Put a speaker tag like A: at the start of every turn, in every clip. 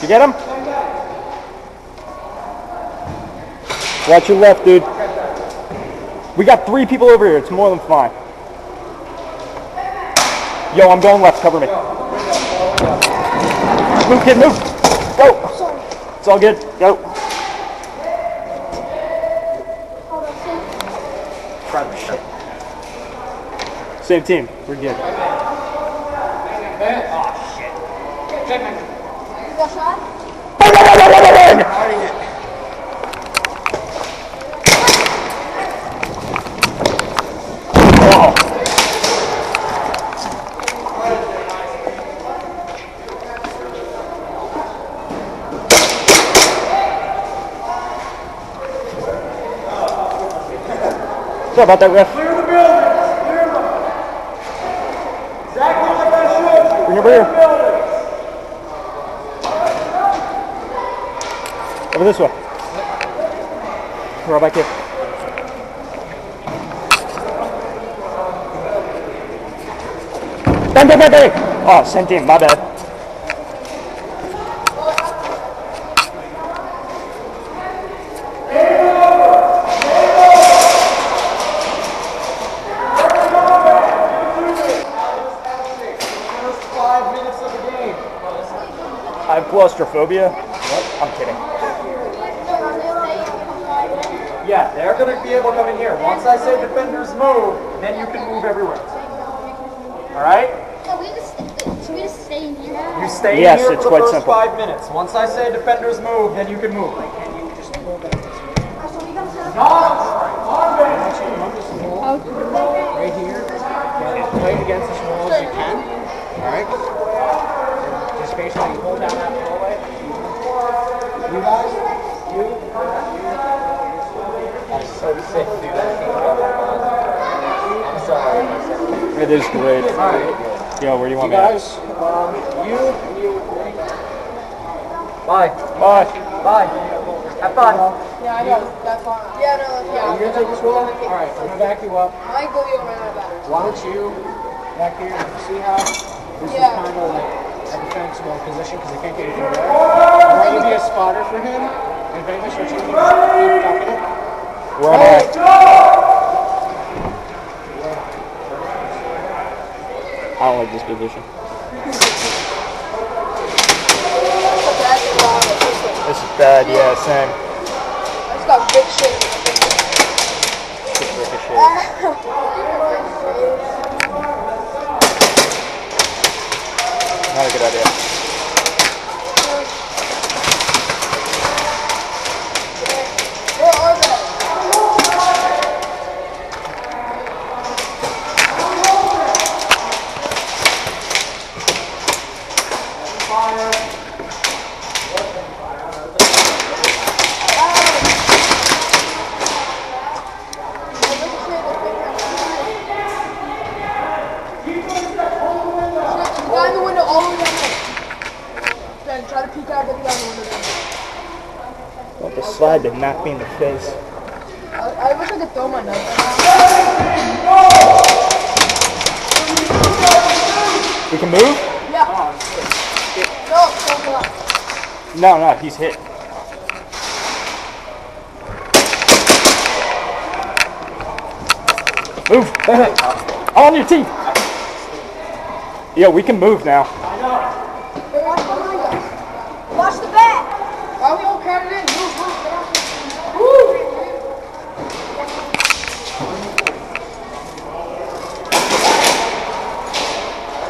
A: You get him? Watch your left, dude. We got 3 people over here. It's more than fine. Yo, I'm going left. Cover me. Move, kid, move. Go. It's all good. Go. Same team. We're good.
B: Oh, shit. You got shot?
A: Sorry about that, ref.
C: Clear the building! Clear them! Exactly like I showed you!
A: Bring over here. Over this way. Right back here. Bang, bang, bang, bang! Oh, same team, my bad. I have claustrophobia. What? I'm kidding.
C: Yeah, they're going to be able to come in here. Once I say defenders move, then you can move everywhere. Alright?
B: Should we just stay in here?
C: You stay
A: Yes,
C: in here
A: it's
C: for the
A: quite
C: first
A: simple.
C: 5 minutes. Once I say defenders move, then you can move.
D: Can you just hold that this way? Right here. Yeah, play it against as small as you can. Alright? Just make sure you hold down that hallway. You guys? You? That's so sick to do that. I'm sorry.
A: It is great. Yo, where do you want
D: You
A: me at?
D: guys, you.
C: Bye.
A: Bye.
C: Bye. Have fun.
E: Yeah, I know. That's fine. Yeah, no, yeah.
D: You're gonna take this one? Alright, I'm gonna back you up.
E: I might go the other way back.
D: Why don't you back here? See how this is kind of like a defensible position because they can't get you through there. I want you to be a spotter for him, and if anything starts shooting, keep ducking it.
A: Where am I? I don't like this position. This is bad, yeah, same.
E: I just got big shit.
A: Just ricochet. Not a good idea.
E: Where are they? Guy in the window all the way down there. Then try to peek out, get the guy in the window.
A: Well, the slide did knock me in the face.
E: I wish I could throw my knife
A: We can move?
E: Yeah. No,
A: No, he's hit. Move! On your teeth! Yo, we can move now.
E: Hey, watch behind us. Watch the back. Why are we all crowded in? Move, get out.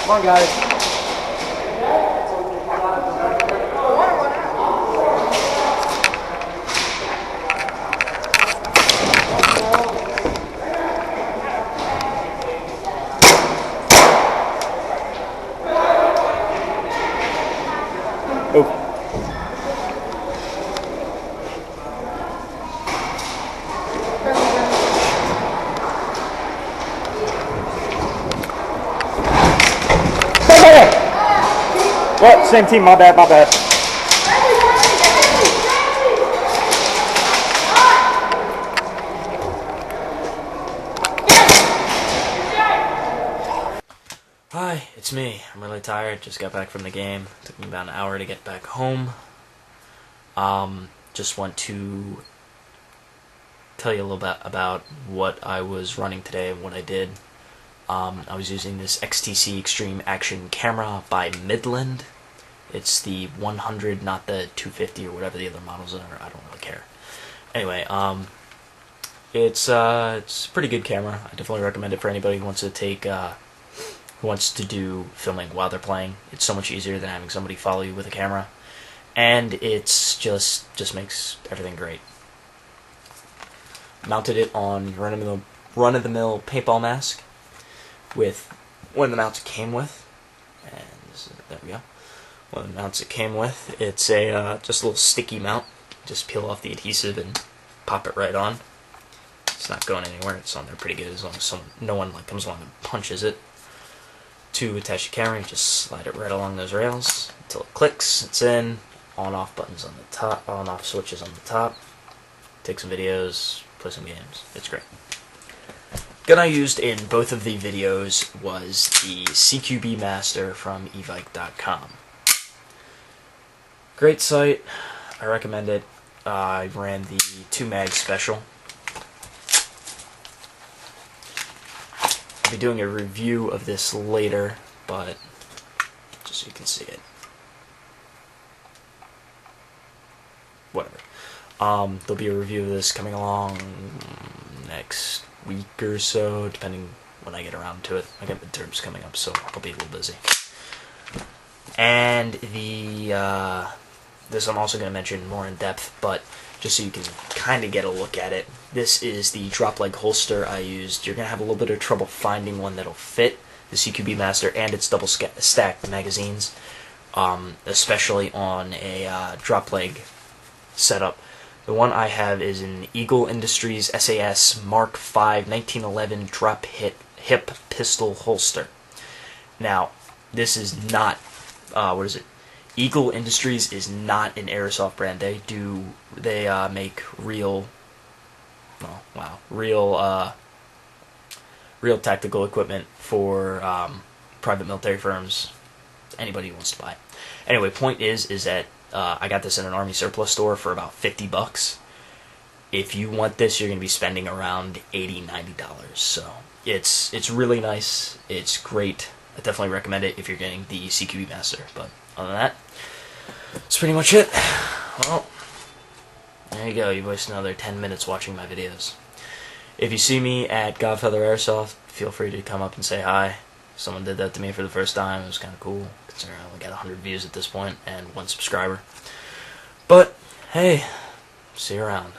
C: Come on, guys.
A: Move. What? Same team, my bad.
F: Hi, it's me. I'm really tired. Just got back from the game. Took me about an hour to get back home. Just want to tell you a little bit about what I was running today and what I did. I was using this XTC Extreme Action camera by Midland. It's the 100, not the 250 or whatever the other models are. I don't really care. Anyway, it's a pretty good camera. I definitely recommend it for anybody who wants to do filming while they're playing. It's so much easier than having somebody follow you with a camera, and it's just makes everything great. Mounted it on run-of-the-mill paintball mask with one of the mounts it came with, and there we go. One of the mounts it came with. It's a just a little sticky mount. Just peel off the adhesive and pop it right on. It's not going anywhere. It's on there pretty good as long as no one comes along and punches it. To attach the camera, you just slide it right along those rails until it clicks. It's in. On-off buttons on the top. On-off switches on the top. Take some videos. Play some games. It's great. Gun I used in both of the videos was the CQB Master from evike.com. Great site. I recommend it. I ran the 2-mag special. I'll be doing a review of this later, but just so you can see it. Whatever. There'll be a review of this coming along next week or so, depending when I get around to it. I got midterms coming up, so I'll be a little busy. And this I'm also going to mention more in depth, but just so you can kind of get a look at it. This is the drop leg holster I used. You're going to have a little bit of trouble finding one that'll fit the CQB Master and its double stacked magazines, especially on a drop leg setup. The one I have is an Eagle Industries SAS Mark V 1911 drop hip pistol holster. Now, this is not, Eagle Industries is not an airsoft brand. They make real tactical equipment for private military firms, anybody who wants to buy it. Anyway, point is that I got this in an Army surplus store for about $50. If you want this, you're going to be spending around $80–90. So it's really nice. It's great. I definitely recommend it if you're getting the CQB Master. But other than that, that's pretty much it. Well, there you go. You've wasted another 10 minutes watching my videos. If you see me at Godfather Airsoft, feel free to come up and say hi. Someone did that to me for the first time. It was kind of cool, considering I only got 100 views at this point and 1 subscriber. But, hey, see you around.